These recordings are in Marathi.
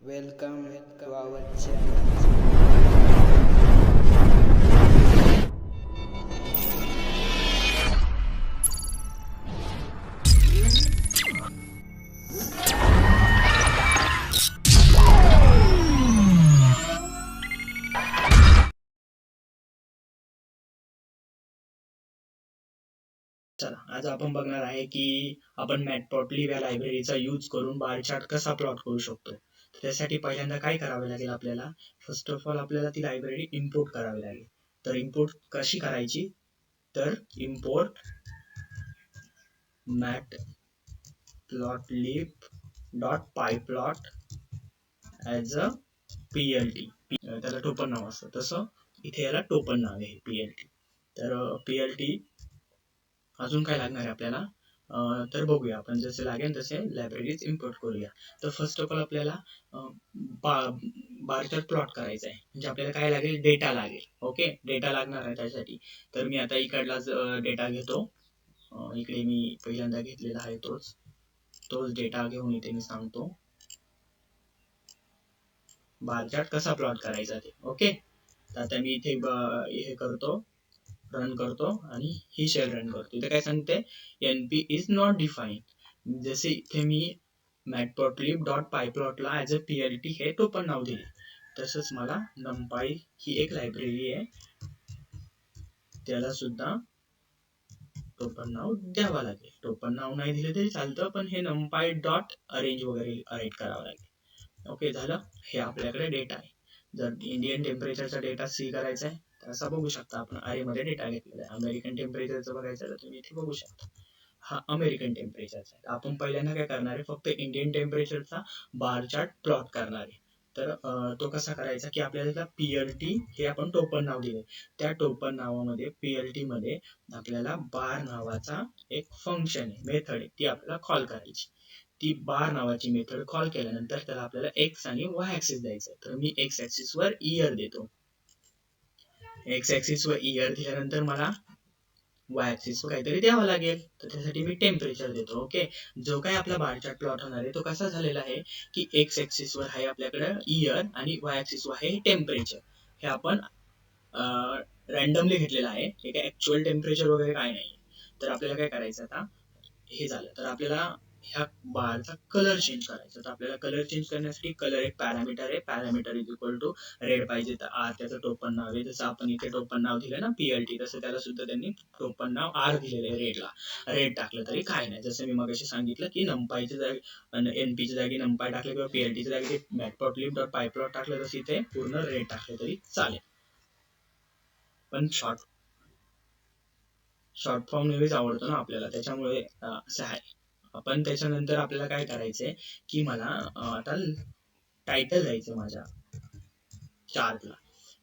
Welcome to our channel. चला आज आपण बघणार आहे की आपण मॅटप्लॉटलिब या लायब्ररीचा यूज करून बार चार्ट कसा प्लॉट करू शकतो. त्यासाठी पहिल्यांदा काय करावे लागेल, आपल्याला फर्स्ट ऑफ ऑल आपल्याला ती लायब्ररी इम्पोर्ट करावी लागेल. तर इम्पोर्ट कशी करायची, तर import matplotlib dot pyplot as a PLT. त्याला टोपण नाव असतं, तसं इथे याला टोपण नाव आहे PLT. तर PLT अजून काय लागणार आहे आपल्याला, तर बघूया आपण. जसे लागेल तसे लायब्ररीज इम्पोर्ट करूया. तर फर्स्ट ऑफ ऑल आपल्याला बार चार्ट प्लॉट करायचा आहे, म्हणजे आपल्याला काय लागेल, डेटा लागेल. ओके, डेटा लागणार आहे त्यासाठी. तर मी आता इकडलाच डेटा घेतो. इकडे मी पहिल्यांदा घेतलेला आहे तोच डेटा घेऊन इथे मी सांगतो बार चार्ट कसा प्लॉट करायचा ते. ओके, तर आता मी इथे हे करतो, रन करतो आणि ही शेल रन करतो. इथे काय सांगते, NP इज नॉट डिफाईन. जसे इथे मी मॅटप्लॉटलिब डॉट पायप्लॉटला ऍज अ PLT हे टोपण नाव दिले, तसंच मला numpy ही एक लायब्ररी आहे, त्याला सुद्धा टोपण नाव द्यावा लागेल. टोपण नाव नाही दिले तरी चालतं, पण हे numpy डॉट अरेंज वगैरे राईट करावं लागेल. ओके, झालं. हे आपल्याकडे डेटा आहे. जर इंडियन टेम्परेचरचा डेटा सी करायचा आहे तर असा बघू शकता आपण. मध्ये डेटा घेतलेला आहे. अमेरिकन टेम्परेचरचं बघायचं तर तुम्ही इथे बघू शकता, हा अमेरिकन टेम्परेचरचा आहे. आपण पहिल्यांदा काय करणार आहे, फक्त इंडियन टेम्परेचरचा बार चार्ट प्लॉट करणार आहे. तर तो कसा करायचा, की आपल्याला PLT हे आपण टोपण नाव दिले, त्या टोपण नावामध्ये PLT मध्ये आपल्याला बार नावाचा एक फंक्शन आहे, मेथड आहे, ती आपल्याला कॉल करायची. ती बार नावाची मेथड कॉल केल्यानंतर त्याला आपल्याला एक्स आणि वाय ऍक्सिस द्यायचा. तर मी एक्स ऍक्सिस वर इयर देतो. एक्स ऍक्सिस वर इयर दिल्यानंतर मला वाय ऍक्सिस वर काहीतरी द्यावं लागेल, तर त्यासाठी मी टेम्परेचर देतो. ओके, जो काय आपला बार चार्ट प्लॉट होणार आहे तो कसा झालेला आहे, की एक्स ऍक्सिस वर आहे आपल्याकडे इयर आणि वाय ऍक्सिस वर आहे टेम्परेचर. हे आपण रॅन्डमली घेतलेलं आहे, हे काय ऍक्च्युअल टेम्परेचर वगैरे काय नाही. तर आपल्याला काय करायचं, आता हे झालं तर आपल्याला ह्या बारचा कलर चेंज करायचा. तर आपल्याला कलर चेंज करण्यासाठी कलर एक पॅरामीटर आहे, parameter is equal to red पाहिजे तर आर त्याचं टोपण नाव आहे. जसं आपण इथे टोपण नाव दिलं ना PLT, तसं त्याला सुद्धा त्यांनी टोपण नाव आर दिलेलं आहे. रेड टाकलं तरी काय नाही. जसं मी मगाशी सांगितलं की नंपाईच्या जागी NPच्या जागी नंपाय टाकलं किंवा PLTच्या जागी मॅटप्लॉटलिब डॉट पायप्लॉट टाकलं, तसं इथे पूर्ण रेड टाकलं तरी चालेल. पण शॉर्ट फॉर्म नेहमीच आवडतो ना आपल्याला, त्याच्यामुळे असं आहे. पण त्याच्यानंतर आपल्याला काय करायचंय, की मला आता टायटल द्यायचं माझ्या चार्टला.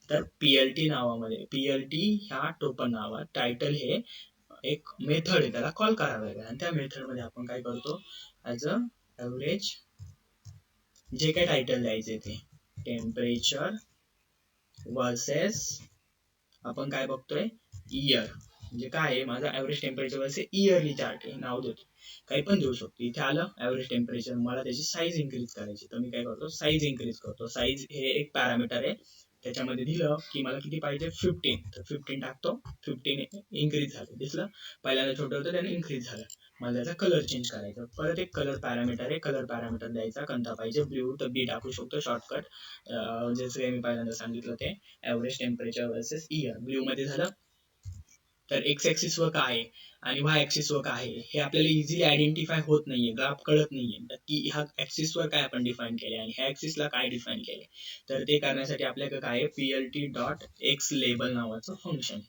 तर PLT नावामध्ये, PLT ह्या टोपण नावात टायटल हे एक मेथड आहे, त्याला कॉल करावं लागेल. आणि त्या मेथड मध्ये आपण काय करतो, ऍज अ एव्हरेज जे काय टायटल द्यायचे ते टेम्परेचर वर्सेस, आपण काय बघतोय, इयर. म्हणजे काय आहे, माझा average temperature versus yearly chart आहे, नाव देतो, काही पण देऊ शकतो. इथे आलं ऍव्हरेज टेम्परेचर, मला त्याची साईज इन्क्रीज करायची, तर मी काय करतो, साईज इन्क्रीज करतो. साईज हे एक पॅरामीटर आहे, त्याच्यामध्ये दिलं की मला किती पाहिजे, 15, तर 15 टाकतो. 15 इन्क्रीज झालं, दिसलं. पहिल्यांदा छोटं होतं, त्याने इन्क्रीज झालं. मला त्याचा कलर चेंज करायचा. परत एक कलर पॅरामीटर आहे, कलर पॅरामीटर द्यायचा. कोणता पाहिजे, ब्ल्यू, तर बी टाकू शकतो शॉर्टकट. जसं मी पहिल्यांदा सांगितलं ते average temperature versus year. Blue मध्ये झालं. तर एक्स ऍक्सिस वर काय आहे आणि वाय ऍक्सिस वर काय आहे हे आपल्याला इझिली आयडेंटिफाय होत नाहीये, ग्राफ कळत नाहीये की ह्या ऍक्सिस वर काय आपण डिफाईन केले आणि ह्या ऍक्सिस ला काय डिफाईन केले. तर ते करण्यासाठी आपल्याकडे काय आहे, PLT डॉट एक्स लेबल नावाचं फंक्शन.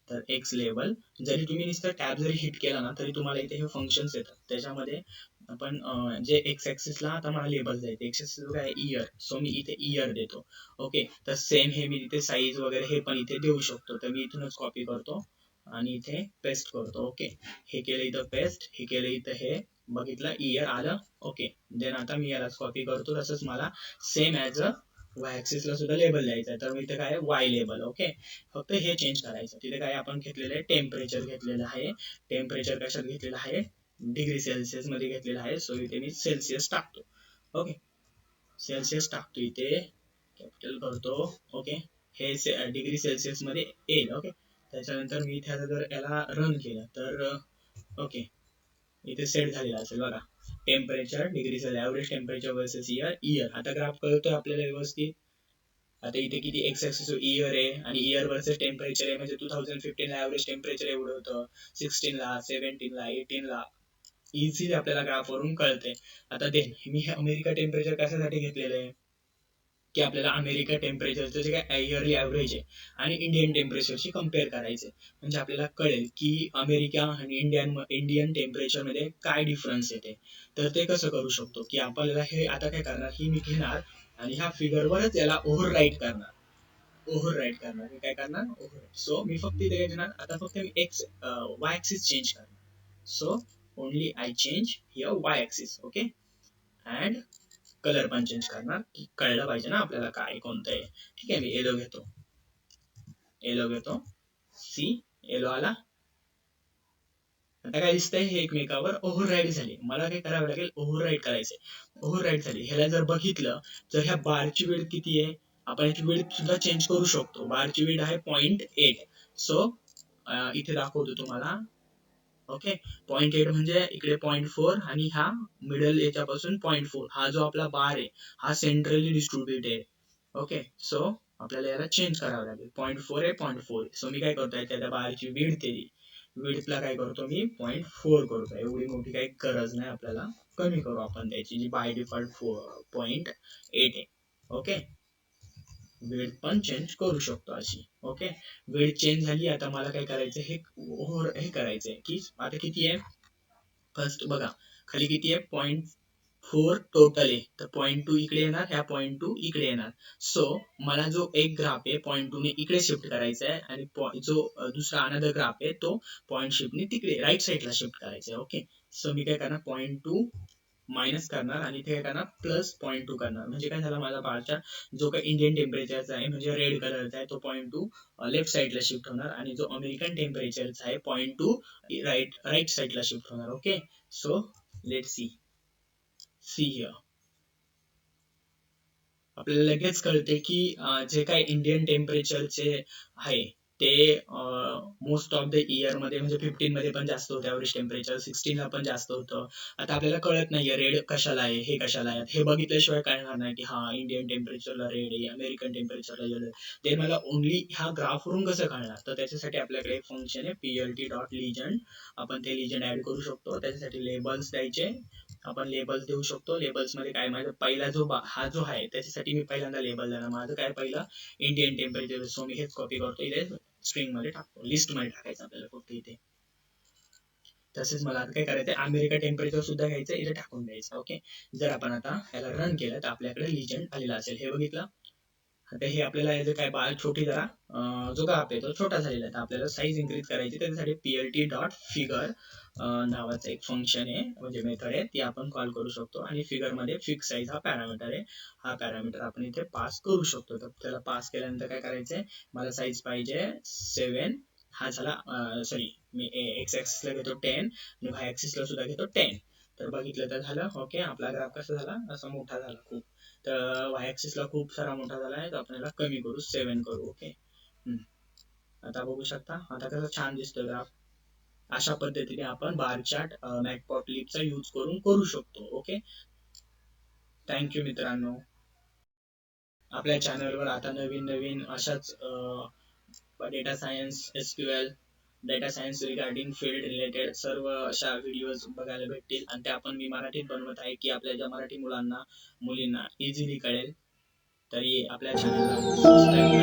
तर एक्स लेबल, जरी तुम्ही नुसतं टॅब जरी हिट केला ना तरी तुम्हाला इथे हे फंक्शन्स येतात. त्याच्यामध्ये आपण जे एक्स ऍक्सिसला आता मला लेबल द्यायचे, एक्स ऍक्सिस काय इयर, सो मी इथे इयर देतो. ओके, तर सेम हे मी इथे साईज वगैरे हे पण इथे देऊ शकतो. तर मी इथूनच कॉपी करतो आणि इथे पेस्ट करतो. ओके, हे केलं इथं पेस्ट, हे केलं इथं, हे बघितलं इयर आलं. ओके, देन आता मी याला कॉपी करतो. तसंच मला same as a Y axis ला सुद्धा लेबल द्यायचं आहे, तर मी इथे काय वाय लेबल. ओके, फक्त हे चेंज करायचं. तिथे काय आपण घेतलेलं आहे, टेम्परेचर घेतलेलं आहे. टेम्परेचर कशात घेतलेलं आहे, डिग्री सेल्सिअस मध्ये घेतलेलं आहे, सो इथे मी सेल्सिअस टाकतो. ओके, सेल्सिअस टाकतो इथे, कॅपिटल करतो. ओके, हे डिग्री सेल्सिअस मध्ये येईल. ओके, त्याच्यानंतर मी इथे आता जर याला रन केलं तर ओके, इथे सेट झालेला असेल बघा. Temperature degree Celsius, average temperature versus year. आता ग्राफ कळतोय आपल्याला व्यवस्थित. आता इथे किती एक्स ऍक्सिस इयर आहे आणि इयर वर्सेस टेम्परेचर आहे. म्हणजे 2015 ला ऍव्हरेज टेम्परेचर एवढं होतं, 16 ला, 17 ला, 18 ला. इझिली आपल्याला ग्राफ वरून कळते. आता मी हे अमेरिका टेम्परेचर कशासाठी घेतलेलं आहे की आपल्याला अमेरिका टेम्परेचरचं जे काय इयरली ऍव्हरेज आहे आणि इंडियन टेम्परेचरशी कम्पेअर करायचे, म्हणजे आपल्याला कळेल की अमेरिका आणि इंडियन टेम्परेचर मध्ये काय डिफरन्स येते. तर ते कसं करू शकतो की आपल्याला हे आता काय करणार, ही मी घेणार आणि ह्या फिगरवरच याला ओव्हरराईट करणार. मी काय करणार, ओव्हरराईट. सो मी फक्त इथे काय घेणार, आता फक्त मी एक्स वाय ऍक्सिस चेंज करणार. So only I change here Y axis. Okay, and colour पण चेंज करणार, की कळलं पाहिजे ना आपल्याला काय कोणतं आहे. ठीक आहे, मी येलो घेतो. सी, येलो आला. आता काय दिसतंय, हे एकमेकावर ओव्हरराईड झाले. मला काय करावं लागेल, ओव्हरराईड करायचंय. ओव्हरराईड झाली. ह्याला जर बघितलं तर ह्या बारची वेळ किती आहे, आपण याची वेळ सुद्धा चेंज करू शकतो. बारची वेळ आहे 0.8. सो इथे दाखवतो तुम्हाला. ओके, 0.8 म्हणजे इकडे 0.4 आणि हा मिडल याच्यापासून 0.4. हा जो आपला बार आहे हा सेंट्रली डिस्ट्रीब्युटेड. ओके, सो आपल्याला याला चेंज करावं लागेल. 0.4 आहे, 0.4. सो मी काय करतोय, त्या बारची विड्थला काय करतो मी 0.4 करतो. एवढी मोठी काही गरज नाही आपल्याला, कमी करू आपण त्याची, जी बाय डिफॉल्ट 0.8 आहे. ओके, विड्थ पण चेंज करू शकतो अशी. ओके, विड्थ चेंज झाली. आता मला काय करायचं, हे करायचंय की आता किती आहे, फर्स्ट बघा खाली किती आहे, 0.4 टोटल आहे. तर 0.2 इकडे येणार, ह्या 0.2 इकडे येणार. सो मला जो एक ग्राफ आहे 0.2 ने इकडे शिफ्ट करायचा आहे आणि जो दुसरा अनदर ग्राफ आहे तो पॉईंट शिफ्टने तिकडे राईट साईडला शिफ्ट करायचा आहे. ओके, सो मी काय करणार, 0.2 मायनस करणार आणि इथे काय करणार, प्लस 0.2 करणार. म्हणजे काय झालं, माझा बारचा जो काही इंडियन टेम्परेचरचा आहे म्हणजे रेड कलरचा आहे तो 0.2 लेफ्ट साईडला शिफ्ट होणार आणि जो अमेरिकन टेम्परेचरचा आहे 0.2 राईट साईडला शिफ्ट होणार. Okay, so let see here. आपल्याला लगेच कळते की जे काही इंडियन टेम्परेचरचे आहे ते मोस्ट ऑफ द इयर मध्ये म्हणजे 15 मध्ये पण जास्त होतं ऍव्हरेज टेम्परेचर, 16 ला पण जास्त होतं. आता आपल्याला कळत नाहीये रेड कशाला आहे, हे कशाला आहे. हे बघितल्याशिवाय कळणार नाही की हा इंडियन टेम्परेचरला रेड आहे, अमेरिकन टेम्परेचरला येलो आहे. ते मला ओनली ह्या ग्राफवरून कसं कळणार, तर त्याच्यासाठी आपल्याकडे एक फंक्शन आहे plt.legend. आपण ते लिजंड ऍड करू शकतो. त्याच्यासाठी लेबल्स द्यायचे, आपण लेबल्स देऊ शकतो. लेबल्स मध्ये काय, माझा पहिला हा जो आहे त्याच्यासाठी मी पहिल्यांदा लेबल देणार. माझं काय पहिलं इंडियन टेम्परेचर. सो मी हेच कॉपी करतो, इथे स्ट्रिंग मध्ये टाकतो, लिस्ट मध्ये टाकायचं आपल्याला फक्त इथे. तसेच मला आता काय करायचं, अमेरिका टेम्परेचर सुद्धा घ्यायचं, इथे टाकून द्यायचं. ओके, जर आपण आता याला रन केलं तर आपल्याकडे लिजंड आलेला असेल. हे बघितलं. आता हे आपल्याला याचं काय छोटी जरा जो ग्राफ आहे तो छोटा झालेला आहे. तर आपल्याला साईज इन्क्रीज करायची, त्याच्यासाठी plt.figure नावाचं एक फंक्शन आहे म्हणजे मेथड आहे, ती आपण कॉल करू शकतो. आणि फिगर मध्ये फिक्स साईज हा पॅरामीटर आहे. हा पॅरामीटर आपण इथे पास करू शकतो. तर त्याला पास केल्यानंतर काय करायचंय, मला साईज पाहिजे 7. हा झाला, सॉरी मी एक्स ऍक्सिसला घेतो 10 आणि वाय ऍक्सिसला सुद्धा घेतो 10. तर बघितलं तर झालं. ओके, आपला ग्राफ कसा झाला, असा मोठा झाला खूप. तर वाय ऍक्सिसला खूप सारा मोठा झाला आहे, तर आपण याला कमी करू, 7 करू. ओके, आता बघू शकता आता कसं छान दिसतोय ग्राफ. अशा पद्धतीने आपण बार चार्ट मॅटप्लॉटलिबचा यूज करून करू शकतो. ओके, थँक्यू मित्रांनो. आपल्या चॅनलवर आता नवीन नवीन अशाच data science, SQL, data science regarding field related सर्व अशा व्हिडिओज बघायला भेटतील. आणि त्या पण मी मराठीत बनवत आहे की आपल्या ज्या मराठी मुलींना इझिली कळेल. तरी आपल्या चॅनलला सबस्क्राईब